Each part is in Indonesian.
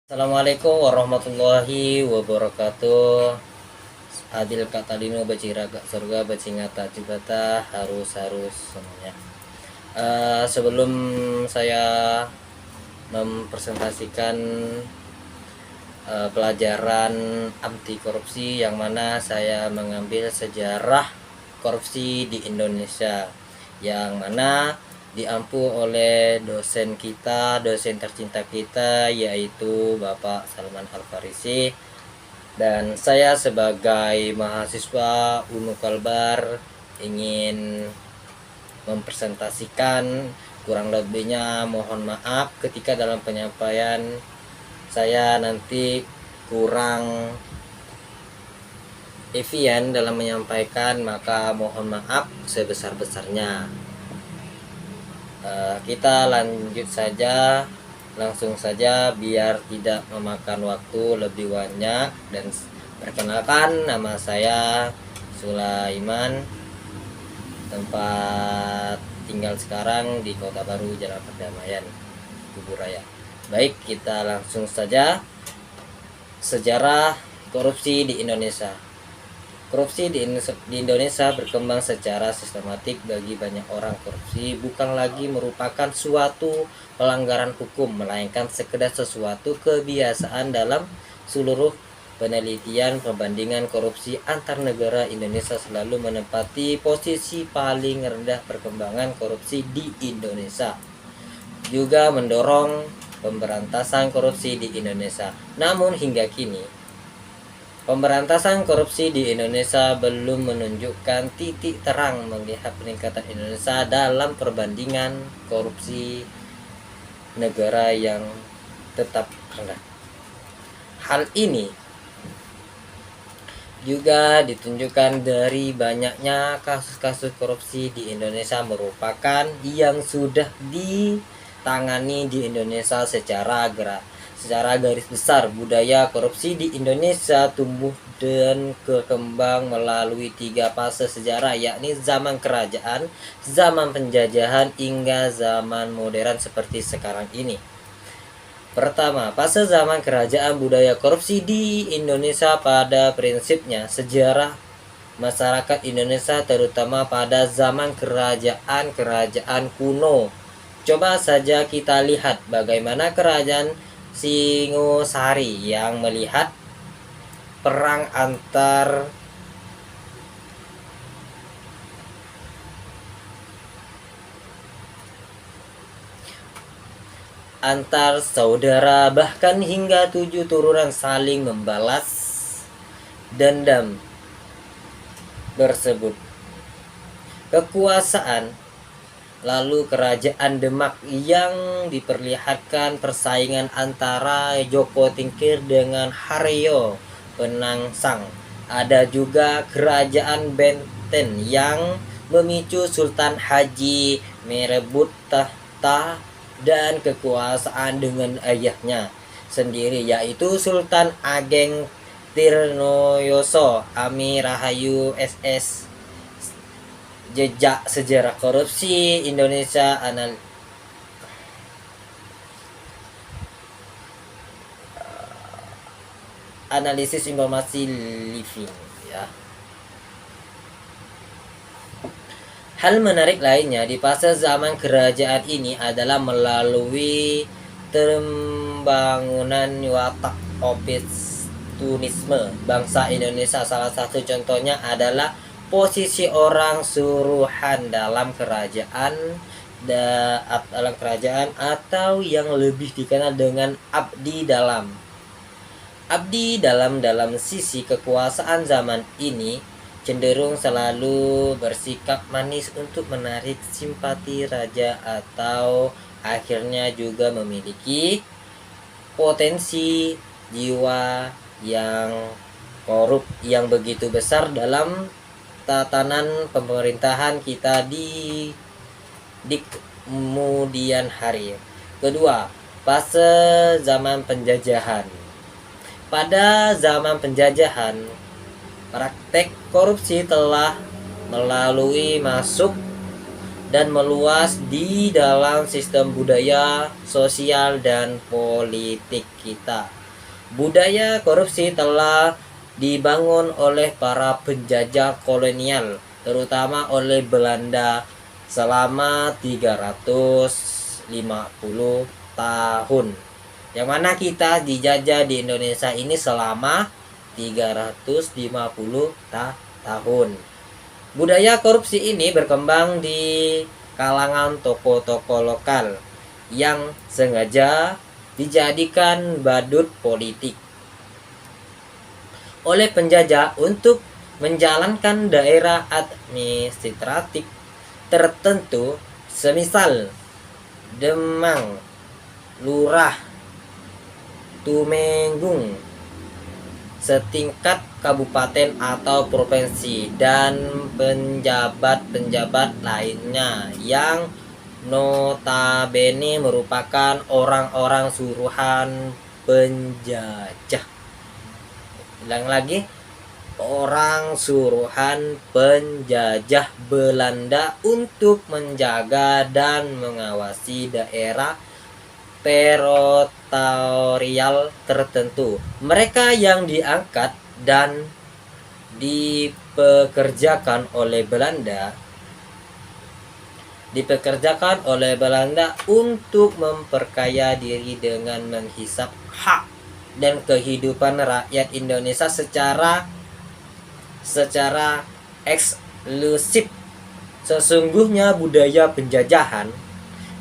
Assalamualaikum warahmatullahi wabarakatuh. Adil kata lino baciraga surga bacingata cibata harus semuanya. Sebelum saya mempresentasikan pelajaran anti korupsi yang mana saya mengambil sejarah korupsi di Indonesia, yang mana diampu oleh dosen kita, dosen tercinta kita, yaitu Bapak Salman Al-Farisi. Dan saya sebagai mahasiswa UNU Kalbar ingin mempresentasikan, kurang lebihnya mohon maaf ketika dalam penyampaian saya nanti kurang efisien dalam menyampaikan, maka mohon maaf sebesar-besarnya. Kita lanjut saja, langsung saja biar tidak memakan waktu lebih banyak. Dan perkenalkan, nama saya Sulaiman, tempat tinggal sekarang di Kota Baru, Jalan Perdamaian, Kuburaya. Baik, kita langsung saja. Sejarah korupsi di Indonesia. Korupsi di Indonesia berkembang secara sistematik. Bagi banyak orang, korupsi bukan lagi merupakan suatu pelanggaran hukum, melainkan sekedar sesuatu kebiasaan. Dalam seluruh penelitian perbandingan korupsi antar negara, Indonesia selalu menempati posisi paling rendah perkembangan korupsi di Indonesia. Juga mendorong pemberantasan korupsi di Indonesia. Namun hingga kini pemberantasan korupsi di Indonesia belum menunjukkan titik terang melihat peningkatan Indonesia dalam perbandingan korupsi negara yang tetap rendah. Hal ini juga ditunjukkan dari banyaknya kasus-kasus korupsi di Indonesia merupakan yang sudah ditangani di Indonesia secara garis besar. Budaya korupsi di Indonesia tumbuh dan berkembang melalui 3 fase sejarah, yakni zaman kerajaan, zaman penjajahan, hingga zaman modern seperti sekarang ini. Pertama, fase zaman kerajaan. Budaya korupsi di Indonesia pada prinsipnya sejarah masyarakat Indonesia terutama pada zaman kerajaan kuno. Coba saja kita lihat bagaimana kerajaan Singosari yang melihat perang antar saudara, bahkan hingga 7 turunan saling membalas dendam bersebut kekuasaan. Lalu kerajaan Demak yang diperlihatkan persaingan antara Joko Tingkir dengan Haryo Penangsang. Ada juga kerajaan Benten yang memicu Sultan Haji merebut tahta dan kekuasaan dengan ayahnya sendiri, yaitu Sultan Ageng Tirnoyoso. Ami Rahayu SS. Jejak sejarah korupsi Indonesia, analisis informasi living, ya. Hal menarik lainnya di fase zaman kerajaan ini adalah melalui pembangunan watak oportunisme bangsa Indonesia. Salah satu contohnya adalah posisi orang suruhan dalam kerajaan atau yang lebih dikenal dengan abdi dalam sisi kekuasaan zaman ini cenderung selalu bersikap manis untuk menarik simpati raja, atau akhirnya juga memiliki potensi jiwa yang korup yang begitu besar dalam tatanan pemerintahan kita di kemudian hari. Kedua, fase zaman penjajahan. Pada zaman penjajahan, praktek korupsi telah melalui masuk dan meluas di dalam sistem budaya, sosial, dan politik kita. Budaya korupsi telah dibangun oleh para penjajah kolonial, terutama oleh Belanda selama 350 tahun. Yang mana kita dijajah di Indonesia ini selama 350 tahun. Budaya korupsi ini berkembang di kalangan tokoh-tokoh lokal yang sengaja dijadikan badut politik oleh penjajah untuk menjalankan daerah administratif tertentu, semisal Demang, Lurah, Tumenggung, setingkat kabupaten atau provinsi, dan penjabat-penjabat lainnya yang notabene merupakan orang-orang suruhan penjajah. Ulang lagi, orang suruhan penjajah Belanda untuk menjaga dan mengawasi daerah teritorial tertentu. Mereka yang diangkat dan dipekerjakan oleh Belanda untuk memperkaya diri dengan menghisap hak dan kehidupan rakyat Indonesia secara eksklusif. Sesungguhnya budaya penjajahan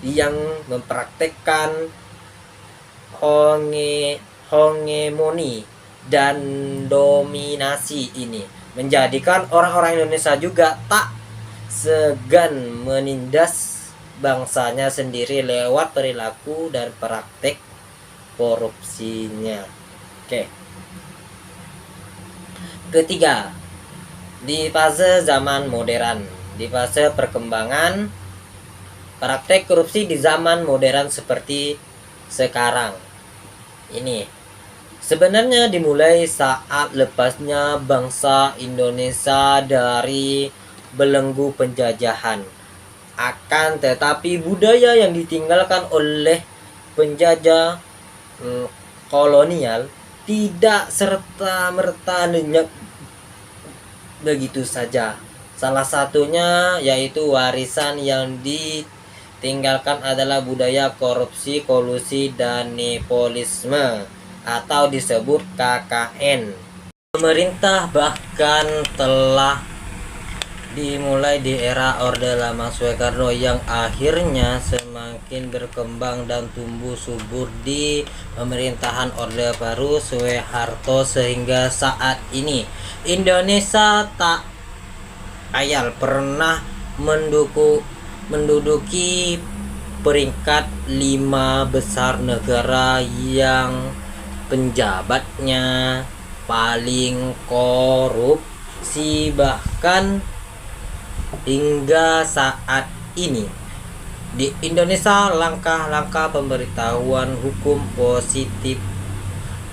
yang mempraktekkan hegemoni dan dominasi ini menjadikan orang-orang Indonesia juga tak segan menindas bangsanya sendiri lewat perilaku dan praktek korupsinya. Oke. Ketiga, di fase zaman modern, di fase perkembangan praktek korupsi di zaman modern seperti sekarang ini sebenarnya dimulai saat lepasnya bangsa Indonesia dari belenggu penjajahan. Akan tetapi budaya yang ditinggalkan oleh penjajah kolonial tidak serta-merta lenyap begitu saja. Salah satunya yaitu warisan yang ditinggalkan adalah budaya korupsi, kolusi, dan nepotisme atau disebut KKN. Pemerintah bahkan telah dimulai di era Orde Lama Soekarno yang akhirnya semakin berkembang dan tumbuh subur di pemerintahan Orde Baru Soeharto sehingga saat ini Indonesia tak ayal pernah menduduki peringkat 5 besar negara yang penjabatnya paling korupsi. Bahkan hingga saat ini di Indonesia langkah-langkah pemberitahuan hukum positif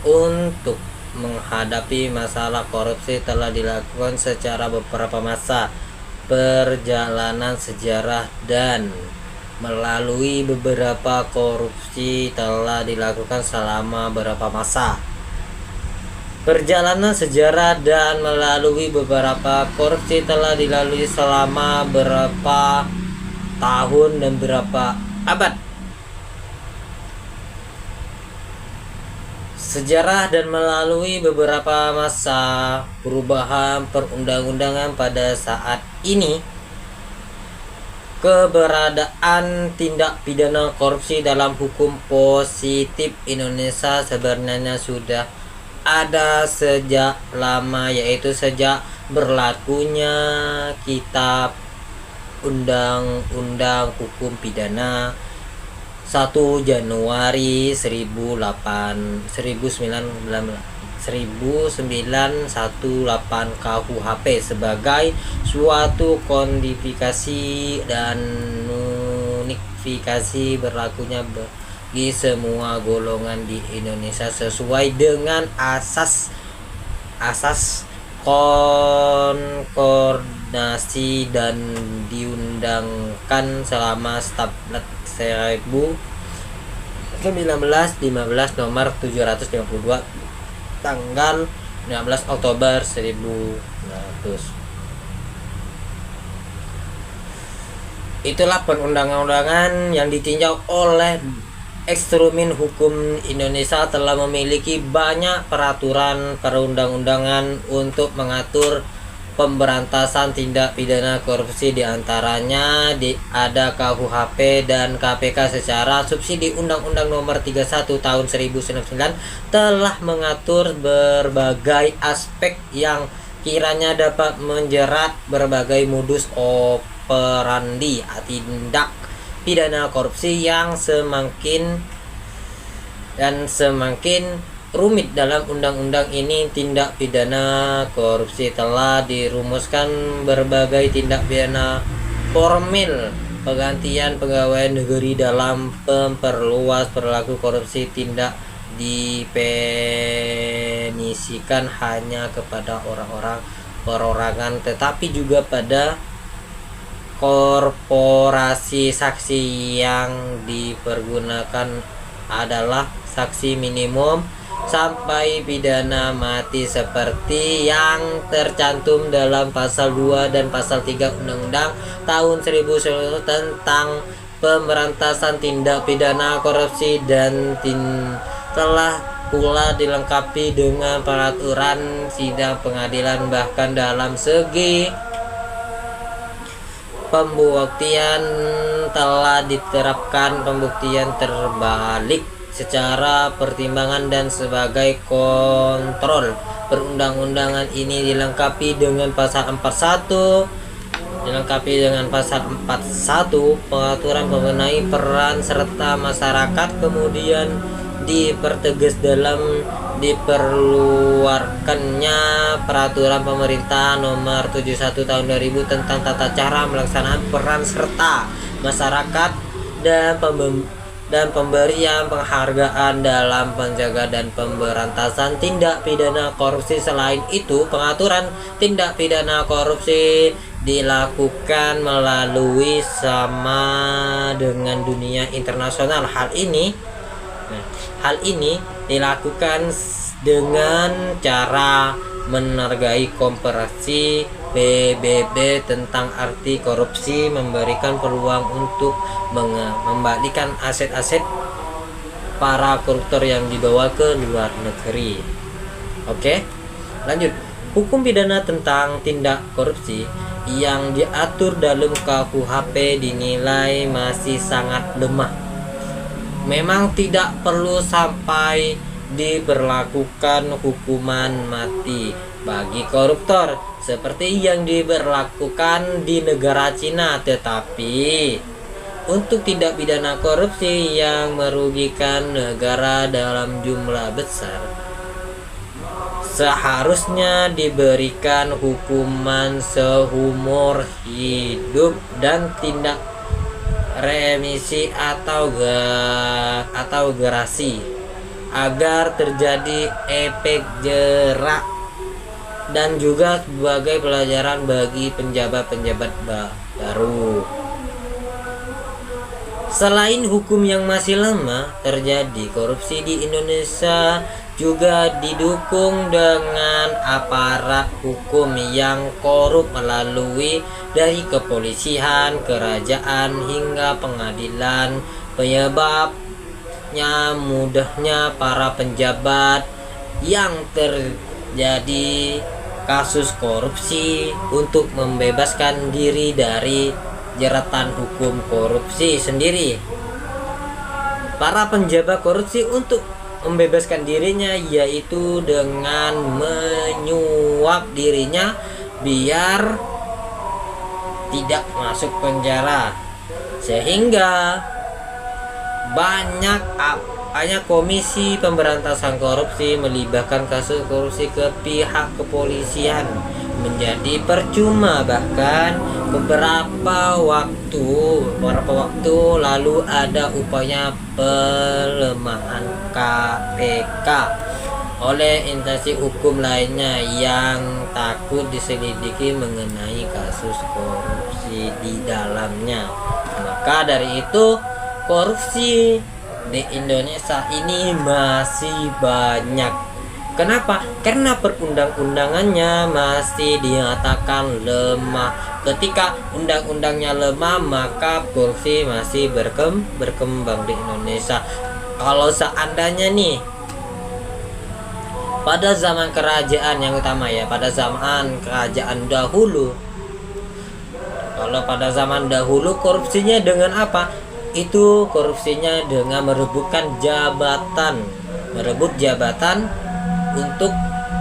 untuk menghadapi masalah korupsi telah dilakukan secara beberapa masa perjalanan sejarah, dan melalui beberapa korupsi telah dilakukan selama beberapa masa perjalanan sejarah dan melalui beberapa korupsi telah dilalui selama berapa tahun dan berapa abad. Sejarah dan melalui beberapa masa perubahan perundang-undangan pada saat ini, keberadaan tindak pidana korupsi dalam hukum positif Indonesia sebenarnya sudah ada sejak lama, yaitu sejak berlakunya Kitab Undang-Undang Hukum Pidana 1 Januari 1918 KUHP sebagai suatu kodifikasi dan unifikasi berlakunya di semua golongan di Indonesia sesuai dengan asas konkordasi dan diundangkan selama Stablet 1915 nomor 752 tanggal 16 Oktober 1900. Itulah perundang-undangan yang ditinjau oleh Ekstrumin Hukum Indonesia telah memiliki banyak peraturan perundang-undangan untuk mengatur pemberantasan tindak pidana korupsi, diantaranya ada KUHP dan KPK. Secara subsidi Undang-Undang Nomor 31 Tahun 1999 telah mengatur berbagai aspek yang kiranya dapat menjerat berbagai modus operandi tindak pidana korupsi yang semakin rumit. Dalam undang-undang ini, tindak pidana korupsi telah dirumuskan berbagai tindak pidana formil, penggantian pegawai negeri dalam memperluas perilaku korupsi, tidak dipenisikan hanya kepada orang-orang perorangan tetapi juga pada korporasi. Saksi yang dipergunakan adalah saksi minimum sampai pidana mati seperti yang tercantum dalam pasal 2 dan pasal 3 Undang-Undang tahun 1999 tentang pemberantasan tindak pidana korupsi dan telah pula dilengkapi dengan peraturan sidang pengadilan. Bahkan dalam segi pembuktian telah diterapkan pembuktian terbalik secara pertimbangan dan sebagai kontrol. Perundang-undangan ini dilengkapi dengan pasal 41 pengaturan mengenai peran serta masyarakat, kemudian dipertegas dalam diperluarkannya peraturan pemerintah nomor 71 tahun 2000 tentang tata cara melaksanakan peran serta masyarakat dan pemberian penghargaan dalam penjaga dan pemberantasan tindak pidana korupsi. Selain itu, pengaturan tindak pidana korupsi dilakukan melalui sama dengan dunia internasional. Hal ini dilakukan dengan cara menergai konferensi PBB tentang arti korupsi, memberikan peluang untuk mengembalikan aset-aset para koruptor yang dibawa ke luar negeri. Oke, lanjut. Hukum pidana tentang tindak korupsi yang diatur dalam KUHP dinilai masih sangat lemah. Memang tidak perlu sampai diberlakukan hukuman mati bagi koruptor seperti yang diberlakukan di negara Cina, tetapi untuk tindak pidana korupsi yang merugikan negara dalam jumlah besar seharusnya diberikan hukuman seumur hidup dan tindak remisi atau gerasi agar terjadi efek jerak dan juga sebagai pelajaran bagi penjabat-penjabat baru. Selain hukum yang masih lama, terjadi korupsi di Indonesia juga didukung dengan aparat hukum yang korup melalui dari kepolisian, kerajaan hingga pengadilan. Penyebabnya mudahnya para penjabat yang terjadi kasus korupsi untuk membebaskan diri dari jeratan hukum korupsi sendiri. Para penjabat korupsi untuk membebaskan dirinya yaitu dengan menyuap dirinya biar tidak masuk penjara, sehingga banyak komisi pemberantasan korupsi melibatkan kasus korupsi ke pihak kepolisian menjadi percuma. Bahkan beberapa waktu lalu ada upaya pelemahan KPK oleh instansi hukum lainnya yang takut diselidiki mengenai kasus korupsi di dalamnya. Maka dari itu korupsi di Indonesia ini masih banyak. Kenapa? Karena perundang-undangannya masih dinyatakan lemah. Ketika undang-undangnya lemah, maka korupsi masih berkembang di Indonesia. Kalau seandainya nih pada zaman kerajaan yang utama ya, pada zaman kerajaan dahulu, kalau pada zaman dahulu korupsinya dengan apa? Itu korupsinya dengan merebut jabatan untuk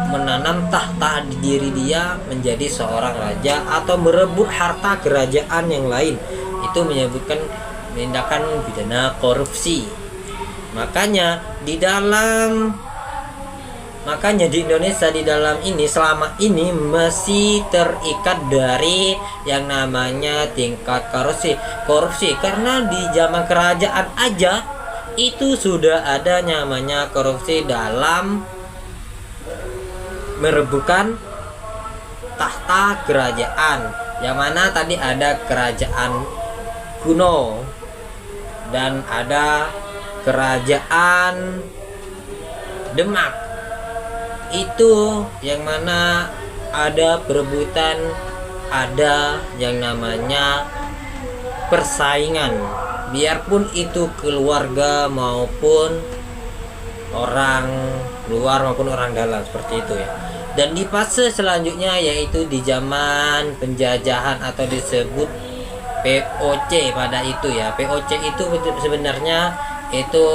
menanam tahta di diri dia menjadi seorang raja atau merebut harta kerajaan yang lain. Itu menyebutkan tindakan pidana korupsi. Makanya di Indonesia di dalam ini selama ini masih terikat dari yang namanya tingkat korupsi karena di zaman kerajaan aja itu sudah ada namanya korupsi dalam merebutkan tahta kerajaan, yang mana tadi ada kerajaan kuno dan ada kerajaan Demak. Itu yang mana ada perebutan, ada yang namanya persaingan, biarpun itu keluarga maupun orang luar maupun orang dalam, seperti itu ya. Dan di fase selanjutnya yaitu di zaman penjajahan atau disebut POC pada itu ya. POC itu sebenarnya itu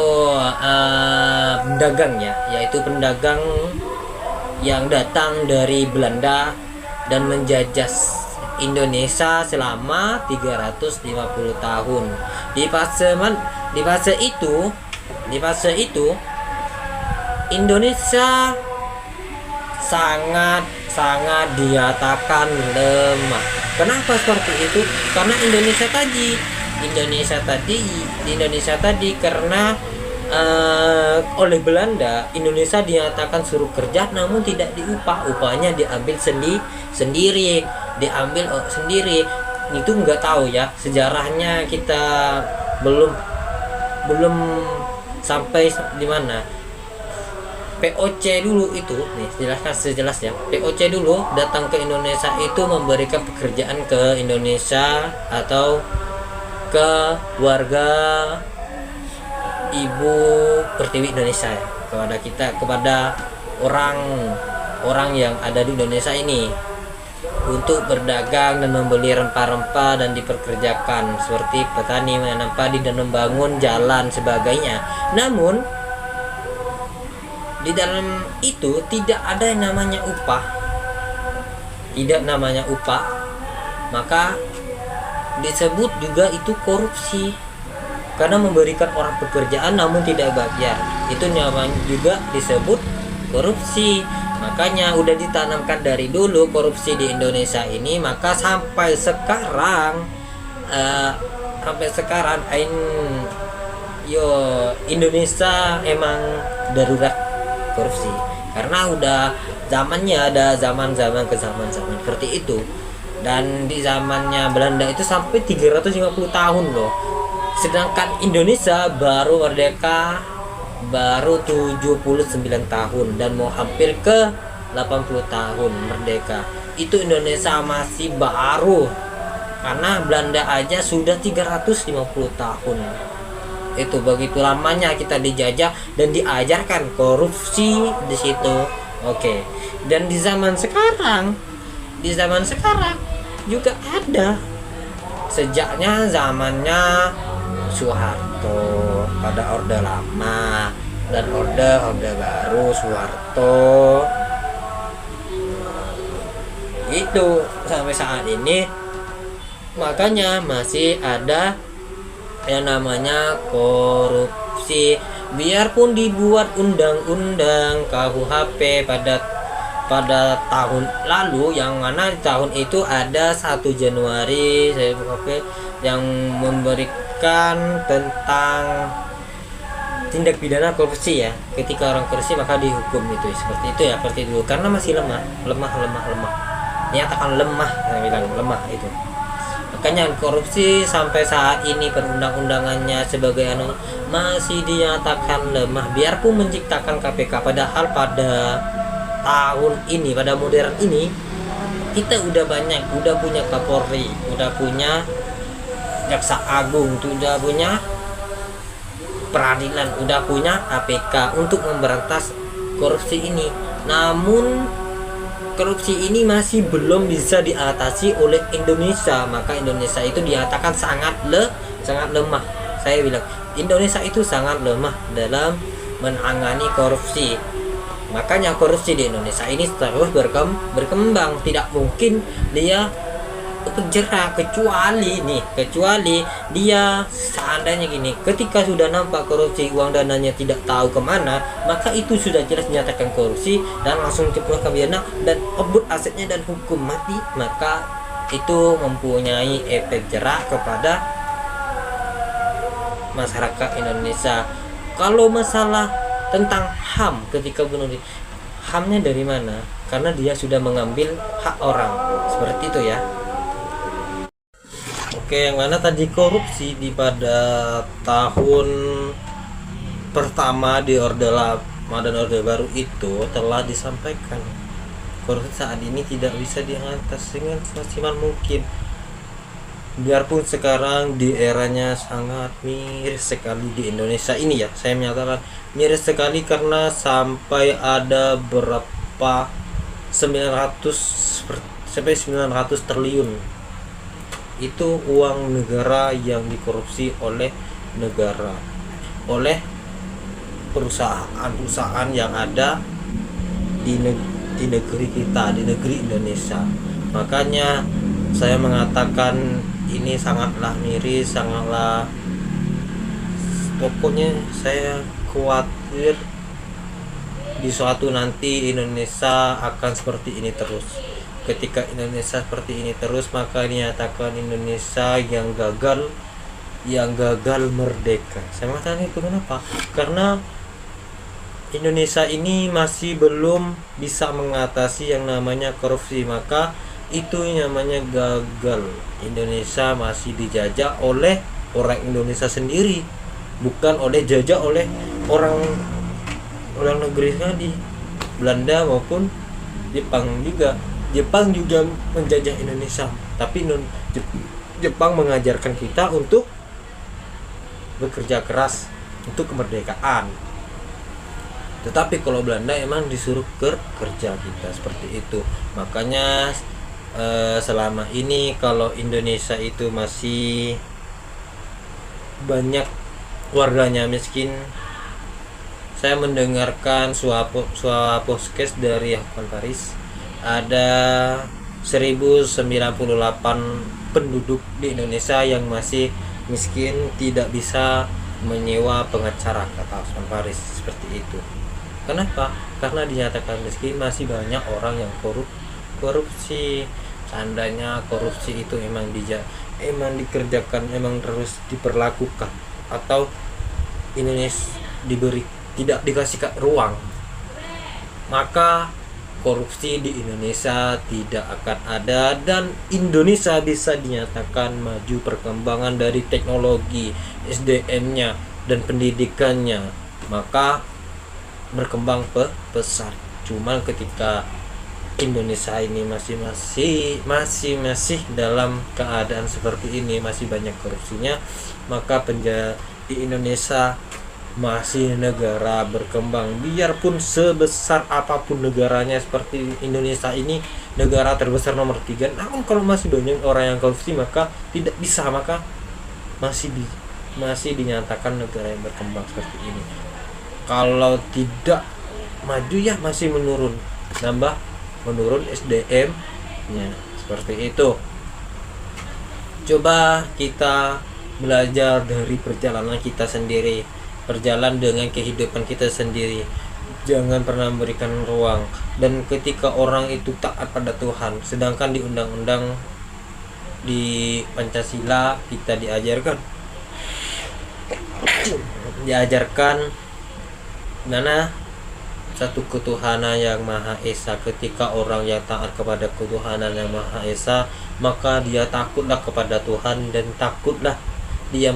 pedagang ya, yaitu pedagang yang datang dari Belanda dan menjajah Indonesia selama 350 tahun. Di fase itu Indonesia sangat dinyatakan lemah. Kenapa seperti itu? Karena Indonesia tadi karena oleh Belanda, Indonesia dinyatakan suruh kerja namun tidak diupah, upahnya diambil sendiri. Itu nggak tahu ya sejarahnya, kita belum sampai di mana. POC dulu itu nih, jelaskan sejelasnya. POC dulu datang ke Indonesia itu memberikan pekerjaan ke Indonesia atau ke warga Ibu Pertiwi Indonesia ya, kepada orang yang ada di Indonesia ini untuk berdagang dan membeli rempah-rempah dan diperkerjakan seperti petani menanam padi dan membangun jalan sebagainya. Namun di dalam itu tidak ada yang namanya upah, maka disebut juga itu korupsi karena memberikan orang pekerjaan namun tidak bayar. Itu namanya juga disebut korupsi. Makanya udah ditanamkan dari dulu korupsi di Indonesia ini, maka sampai sekarang Indonesia emang darurat korupsi karena udah zamannya ada zaman ke zaman seperti itu. Dan di zamannya Belanda itu sampai 350 tahun loh, sedangkan Indonesia baru merdeka baru 79 tahun dan mau hampir ke 80 tahun merdeka. Itu Indonesia masih baru karena Belanda aja sudah 350 tahun. Itu begitu lamanya kita dijajah dan diajarkan korupsi di situ. Oke. Dan di zaman sekarang juga ada. Sejaknya zamannya Soeharto pada Orde Lama dan Orde Baru Soeharto. Itu sampai saat ini makanya masih ada yang namanya korupsi, biarpun dibuat undang-undang KUHP pada tahun lalu, yang mana di tahun itu ada 1 Januari yang memberikan tentang tindak pidana korupsi ya. Ketika orang korupsi maka dihukum itu seperti itu ya, seperti itu karena masih lemah, nyatakan lemah, saya bilang lemah itu. Makanya korupsi sampai saat ini perundang-undangannya sebagai masih dinyatakan lemah, biarpun menciptakan KPK. Padahal pada tahun ini, pada modern ini, kita udah punya Kapolri, udah punya Jaksa Agung, udah punya peradilan, udah punya KPK untuk memberantas korupsi ini. Namun korupsi ini masih belum bisa diatasi oleh Indonesia. Maka Indonesia itu dinyatakan sangat lemah. Saya bilang Indonesia itu sangat lemah dalam menangani korupsi. Makanya korupsi di Indonesia ini terus berkembang. Tidak mungkin dia penjara, kecuali dia seandainya gini, ketika sudah nampak korupsi, uang dananya tidak tahu kemana, maka itu sudah jelas dinyatakan korupsi dan langsung dikeluarkan pidana dan obut asetnya dan hukum mati. Maka itu mempunyai efek jerak kepada masyarakat Indonesia. Kalau masalah tentang HAM, ketika bunuh diri, HAM-nya dari mana? Karena dia sudah mengambil hak orang, seperti itu ya. Oke, yang mana tadi korupsi di pada tahun pertama di Orde Lama dan Orde Baru itu telah disampaikan korupsi saat ini tidak bisa diatasi dengan semaksimal mungkin. Biarpun sekarang di eranya sangat miris sekali di Indonesia ini ya, saya menyatakan miris sekali karena sampai ada berapa 900 triliun itu uang negara yang dikorupsi oleh negara, oleh perusahaan-perusahaan yang ada di negeri kita, di negeri Indonesia. Makanya saya mengatakan ini sangatlah miris, sangatlah, pokoknya saya khawatir di suatu nanti Indonesia akan seperti ini terus. Ketika Indonesia seperti ini terus, maka dinyatakan Indonesia yang gagal merdeka. Saya mengatakan itu kenapa? Karena Indonesia ini masih belum bisa mengatasi yang namanya korupsi, maka itu namanya gagal. Indonesia masih dijajah oleh orang Indonesia sendiri, bukan jajah oleh orang negeri tadi, Belanda maupun Jepang juga. Jepang juga menjajah Indonesia, tapi Jepang mengajarkan kita untuk bekerja keras untuk kemerdekaan. Tetapi kalau Belanda emang disuruh kerja kita seperti itu. Makanya selama ini kalau Indonesia itu masih banyak warganya miskin. Saya mendengarkan suatu podcast dari Hotman Paris, ada 1098 penduduk di Indonesia yang masih miskin, tidak bisa menyewa pengacara, kata Hotman Paris seperti itu. Kenapa? Karena dinyatakan miskin, masih banyak orang yang korupsi. Seandainya korupsi itu emang dikerjakan, emang terus diperlakukan, atau Indonesia tidak dikasih ruang, maka korupsi di Indonesia tidak akan ada dan Indonesia bisa dinyatakan maju perkembangan dari teknologi, SDM-nya dan pendidikannya, maka berkembang pesat. Cuman ketika Indonesia ini masih dalam keadaan seperti ini, masih banyak korupsinya, maka di Indonesia masih negara berkembang. Biarpun sebesar apapun negaranya, seperti Indonesia ini negara terbesar nomor 3, namun kalau masih banyak orang yang korupsi, maka tidak bisa, maka masih dinyatakan negara yang berkembang seperti ini. Kalau tidak maju ya masih menurun SDM-nya seperti itu. Coba kita belajar dari perjalanan kita sendiri, berjalan dengan kehidupan kita sendiri, jangan pernah memberikan ruang. Dan ketika orang itu taat pada Tuhan, sedangkan di undang-undang di Pancasila kita diajarkan diajarkan mana satu ketuhanan yang Maha Esa. Ketika orang yang taat kepada ketuhanan yang Maha Esa, maka dia takutlah kepada Tuhan dan takutlah dia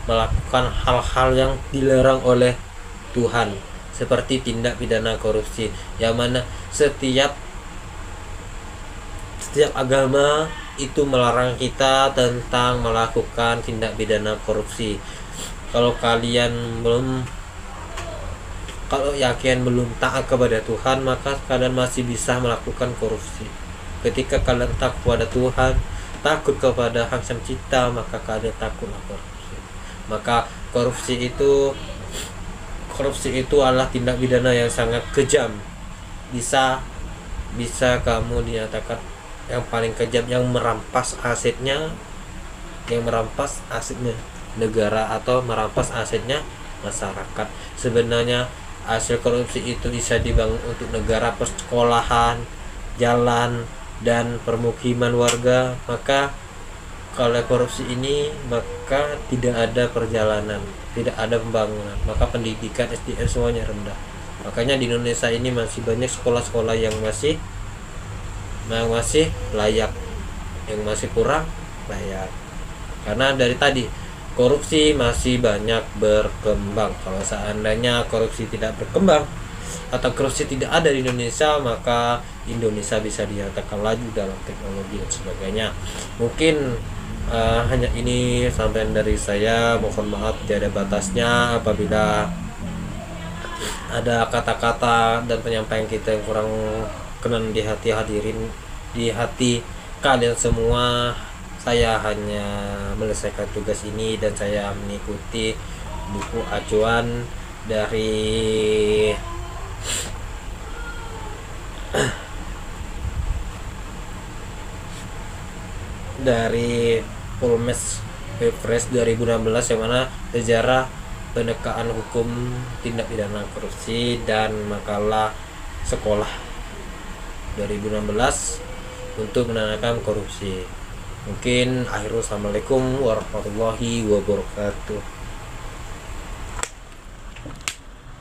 melakukan hal-hal yang dilarang oleh Tuhan, seperti tindak pidana korupsi, yang mana setiap agama itu melarang kita tentang melakukan tindak pidana korupsi. Kalau kalian belum taat kepada Tuhan, maka kalian masih bisa melakukan korupsi. Ketika kalian takut kepada Tuhan, takut kepada Sang Pencipta, maka kalian takutlah korupsi. Maka korupsi itu adalah tindak pidana yang sangat kejam. Bisa kamu dinyatakan yang paling kejam, yang merampas asetnya negara atau merampas asetnya masyarakat. Sebenarnya hasil korupsi itu bisa dibangun untuk negara, persekolahan, jalan, dan permukiman warga. Maka kalau korupsi ini, maka tidak ada perjalanan, tidak ada pembangunan, maka pendidikan SDM semuanya rendah. Makanya di Indonesia ini masih banyak sekolah-sekolah yang masih layak, yang masih kurang layak, karena dari tadi korupsi masih banyak berkembang. Kalau seandainya korupsi tidak berkembang atau korupsi tidak ada di Indonesia, maka Indonesia bisa dinyatakan laju dalam teknologi dan sebagainya. Mungkin hanya ini sampaian dari saya. Mohon maaf tidak ada batasnya apabila ada kata-kata dan penyampaian kita yang kurang kenan di hati kalian semua. Saya hanya menyelesaikan tugas ini dan saya mengikuti buku acuan dari Polmes Pilpres 2016, yang mana sejarah penegakan hukum tindak pidana korupsi dan makalah sekolah 2016 untuk menanyakan korupsi. Mungkin akhirul, assalamualaikum warahmatullahi wabarakatuh.